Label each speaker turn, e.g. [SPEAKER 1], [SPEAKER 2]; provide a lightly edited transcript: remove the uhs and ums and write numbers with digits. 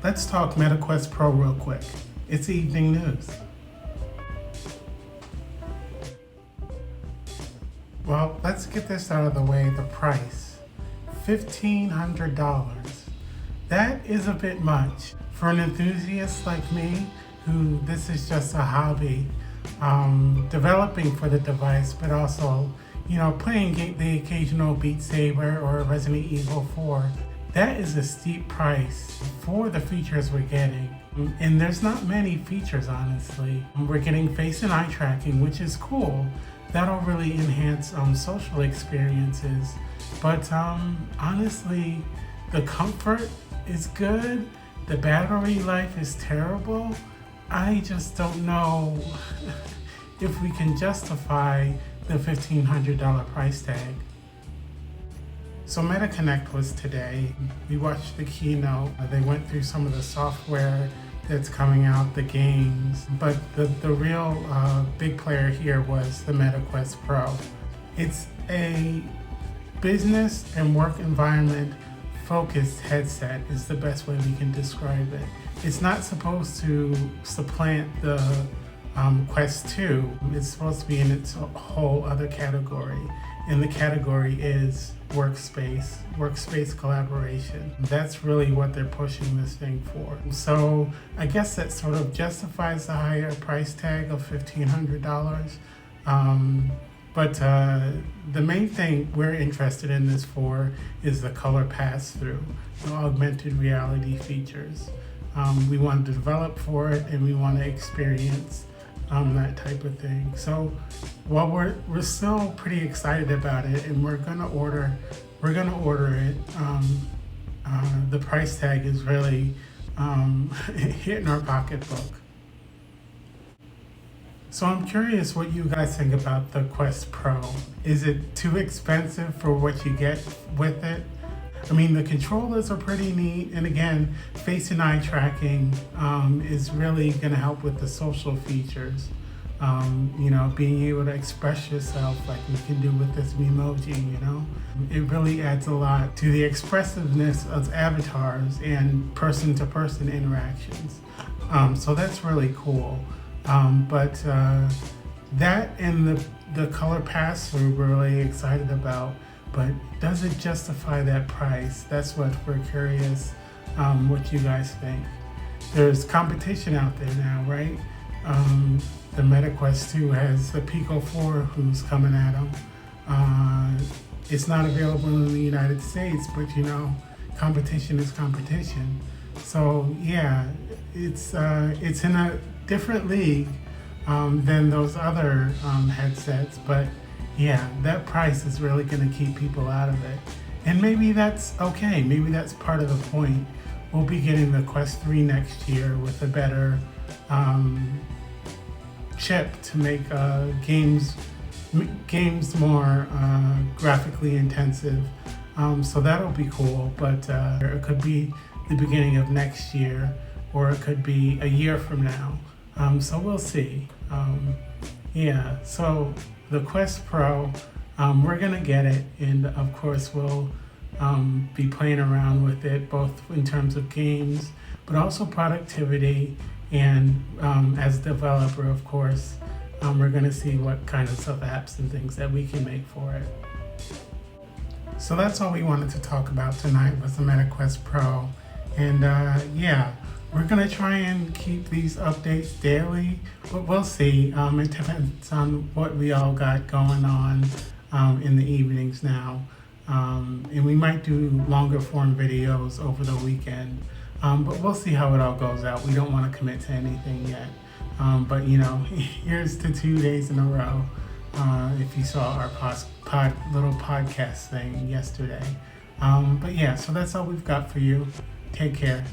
[SPEAKER 1] Let's talk MetaQuest Pro real quick. It's evening news. Well, let's get this out of the way. The price, $1,500. That is a bit much. For an enthusiast like me, who this is just a hobby, developing for the device, but also, playing the occasional Beat Saber or Resident Evil 4, that is a steep price for the features we're getting. And there's not many features, honestly. We're getting face and eye tracking, which is cool. That'll really enhance social experiences. But honestly, the comfort is good. The battery life is terrible. I just don't know if we can justify the $1,500 price tag. So MetaConnect was today. We watched the keynote. They went through some of the software that's coming out, the games, but the real big player here was the MetaQuest Pro. It's a business and work environment focused headset is the best way we can describe it. It's not supposed to supplant the Quest 2. It's supposed to be in its whole other category. And the category is workspace collaboration. That's really what they're pushing this thing for. So I guess that sort of justifies the higher price tag of $1,500. But the main thing we're interested in this for is the color pass-through, the augmented reality features. We want to develop for it, and we want to experience that type of thing. So while we're still pretty excited about it, and we're gonna order it, the price tag is really hitting our pocketbook. So I'm curious what you guys think about the Quest Pro. Is it too expensive for what you get with it? I mean, the controllers are pretty neat, and again, face and eye tracking is really gonna help with the social features. Being able to express yourself like we can do with this Memoji, It really adds a lot to the expressiveness of avatars and person-to-person interactions. So that's really cool. But that and the color pass-through we're really excited about, but does it justify that price? That's what we're curious what you guys think. There's competition out there now, right? The MetaQuest 2 has the Pico 4 who's coming at them. It's not available in the United States, but competition is competition. So yeah, it's in a different league than those other headsets, but yeah, that price is really going to keep people out of it. And maybe that's okay. Maybe that's part of the point. We'll be getting the Quest 3 next year with a better chip to make games more graphically intensive. So that'll be cool, but it could be the beginning of next year, or it could be a year from now. So we'll see. So the Quest Pro, we're gonna get it, and of course we'll be playing around with it, both in terms of games, but also productivity, and as a developer, of course, we're gonna see what kind of apps and things that we can make for it. So that's all we wanted to talk about tonight was the MetaQuest Pro. And we're gonna try and keep these updates daily, but we'll see. It depends on what we all got going on in the evenings now. And we might do longer form videos over the weekend, but we'll see how it all goes out. We don't want to commit to anything yet. But here's to 2 days in a row. If you saw our little podcast thing yesterday. But yeah, so that's all we've got for you. Take care.